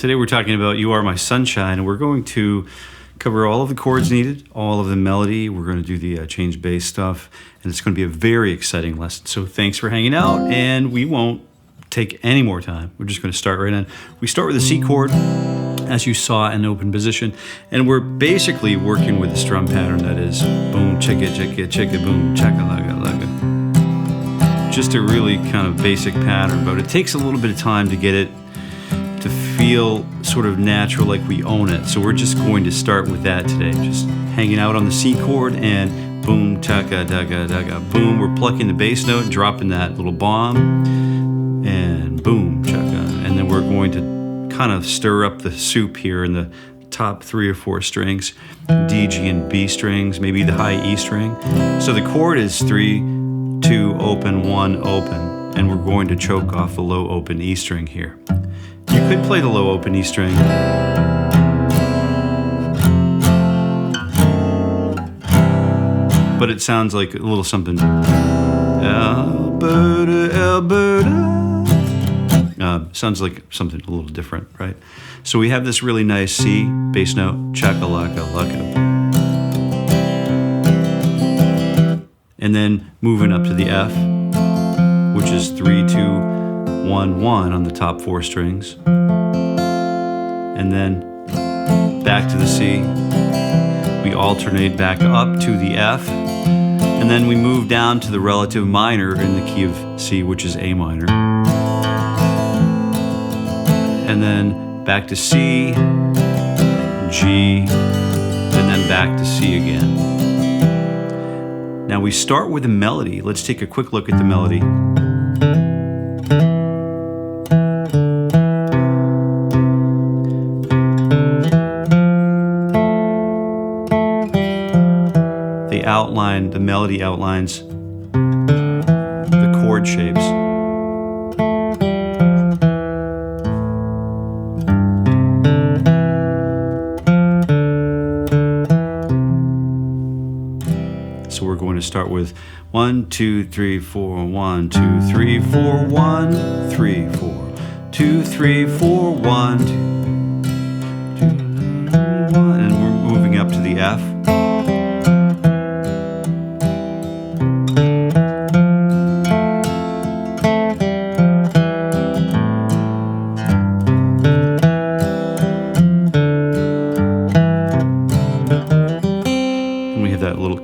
Today we're talking about You Are My Sunshine, and we're going to cover all of the chords needed, all of the melody. We're going to do the change bass stuff, and it's going to be a very exciting lesson. So thanks for hanging out, and we won't take any more time. We're just going to start right in. We start with the C chord, as you saw in open position, and we're basically working with the strum pattern that is boom, chicka, chicka, chicka, boom, chaka, laga, laga. Just a really kind of basic pattern, but it takes a little bit of time to get it to feel sort of natural, like we own it. So we're just going to start with that today, just hanging out on the C chord and boom, chaka, daga, daga, boom. We're plucking the bass note, dropping that little bomb, and boom, chaka. And then we're going to kind of stir up the soup here in the top 3 or 4 strings, D, G, and B strings, maybe the high E string. So the chord is 3, 2, open, 1, open, and we're going to choke off the low open E string here. You could play the low open E string, but it sounds like a little something. Alberta, Alberta. Sounds like something a little different, right? So we have this really nice C bass note, chakalaka laka, and then moving up to the F, which is 3, 2, 1, 1 on the top 4 strings, and then back to the C. We alternate back up to the F, and then we move down to the relative minor in the key of C, which is A minor, and then back to C, G, and then back to C again. Now we start with the melody. Let's take a quick look at the melody. The melody outlines the chord shapes. So we're going to start with 1, 2, 3, 4, 1, 2, 3, 4, 1, 3, 4, 2, 3, 4, 1, 2, 1, and we're moving up to the F.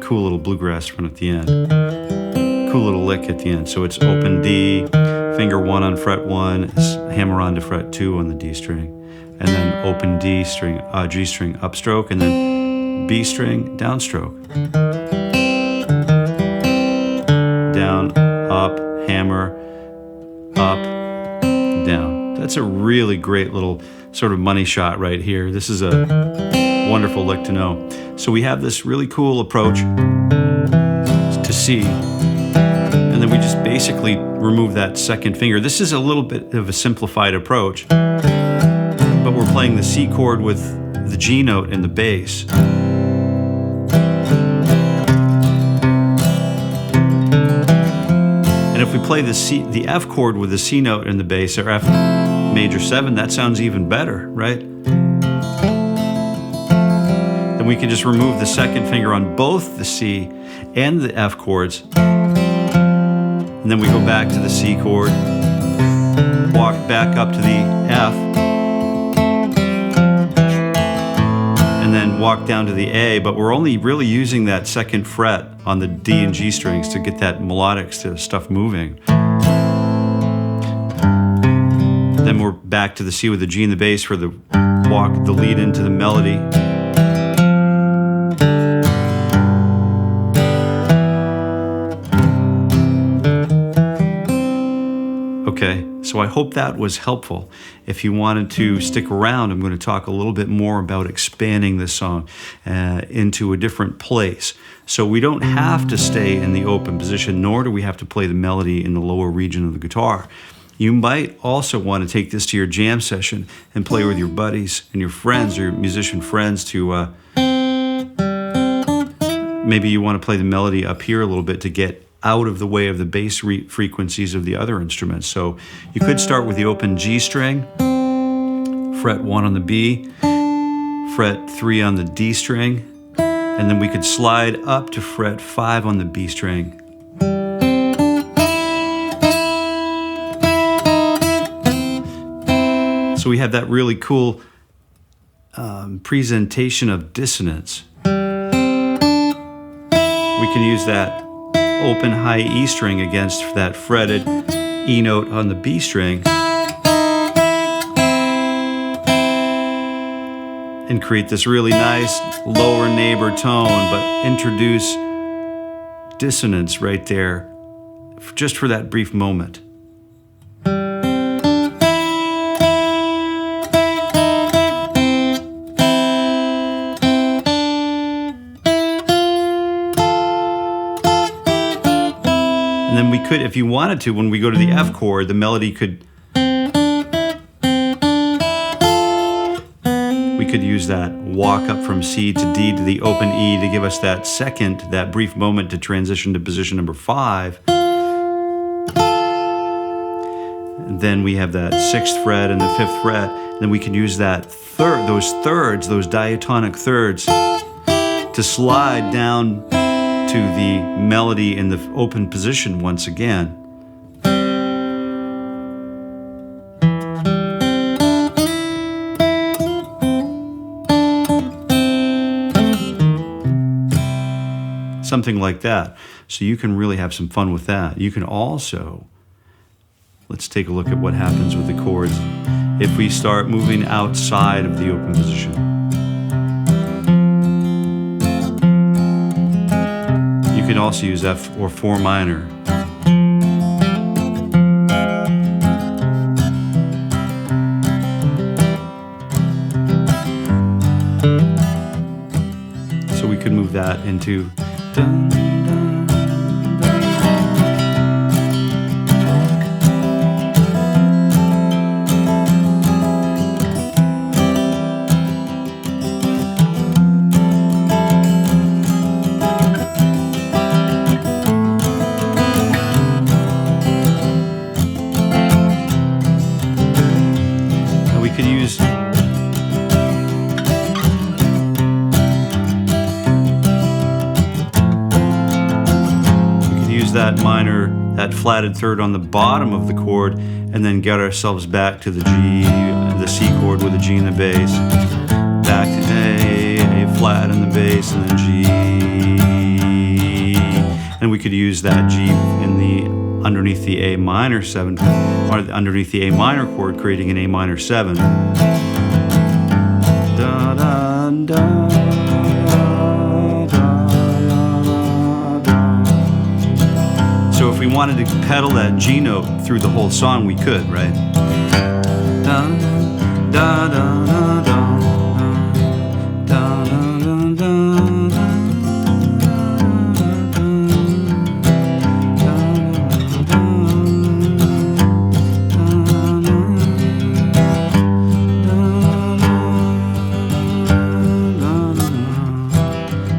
Cool little bluegrass run at the end. Cool little lick at the end. So it's open D, finger 1 on fret 1, hammer on to fret 2 on the D string, and then open D string, G string upstroke, and then B string downstroke. Down, up, hammer, up, down. That's a really great little sort of money shot right here. This is a wonderful lick to know. So we have this really cool approach to C, and then we just basically remove that second finger. This is a little bit of a simplified approach, but we're playing the C chord with the G note and the bass. And if we play the F chord with the C note and the bass, or F major 7, that sounds even better, right? We can just remove the second finger on both the C and the F chords, and then we go back to the C chord, walk back up to the F, and then walk down to the A, but we're only really using that second fret on the D and G strings to get that melodic stuff moving. Then we're back to the C with the G and the bass for the walk, the lead into the melody. Okay, so I hope that was helpful. If you wanted to stick around, I'm going to talk a little bit more about expanding this song into a different place. So we don't have to stay in the open position, nor do we have to play the melody in the lower region of the guitar. You might also want to take this to your jam session and play with your buddies and your friends, or your musician friends, to maybe you want to play the melody up here a little bit to get out of the way of the bass frequencies of the other instruments. So you could start with the open G string, fret 1 on the B, fret 3 on the D string, and then we could slide up to fret 5 on the B string. So we have that really cool presentation of dissonance. We can use that open high E string against that fretted E note on the B string and create this really nice lower neighbor tone, but introduce dissonance right there just for that brief moment. And then we could, if you wanted to, when we go to the F chord, the melody could, we could use that walk up from C to D to the open E to give us that second, that brief moment to transition to position number 5. And then we have that 6th fret and the 5th fret. And then we can use that third, those thirds, those diatonic thirds to slide down to the melody in the open position once again. Something like that. So you can really have some fun with that. You can also, let's take a look at what happens with the chords if we start moving outside of the open position. You can also use F or 4 minor. So we could move that into dun, dun, dun. We could use that minor, that flatted third on the bottom of the chord, and then get ourselves back to the G, the C chord with a G in the bass, back to A flat in the bass, and then G. And we could use that G in the underneath the A minor 7, or underneath the A minor chord, creating an A minor 7. Da, da, da. So if we wanted to pedal that G note through the whole song, we could, right? Da, da, da, da, da, da, da, da,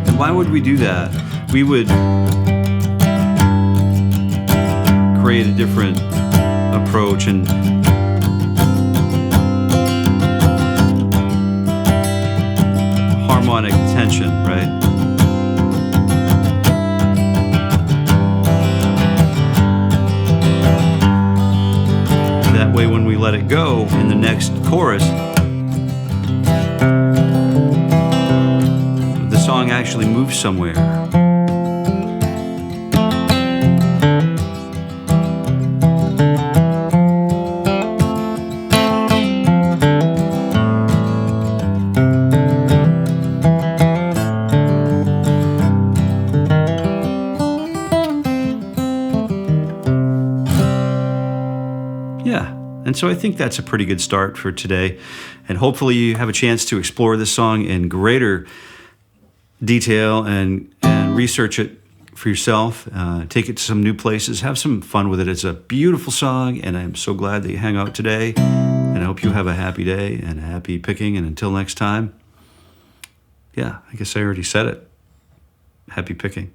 and why would we do that? We would create a different approach and harmonic tension, right? That way when we let it go in the next chorus, the song actually moves somewhere. And so I think that's a pretty good start for today. And hopefully you have a chance to explore this song in greater detail and research it for yourself. Take it to some new places. Have some fun with it. It's a beautiful song, and I'm so glad that you hang out today. And I hope you have a happy day and happy picking. And until next time, yeah, I guess I already said it. Happy picking.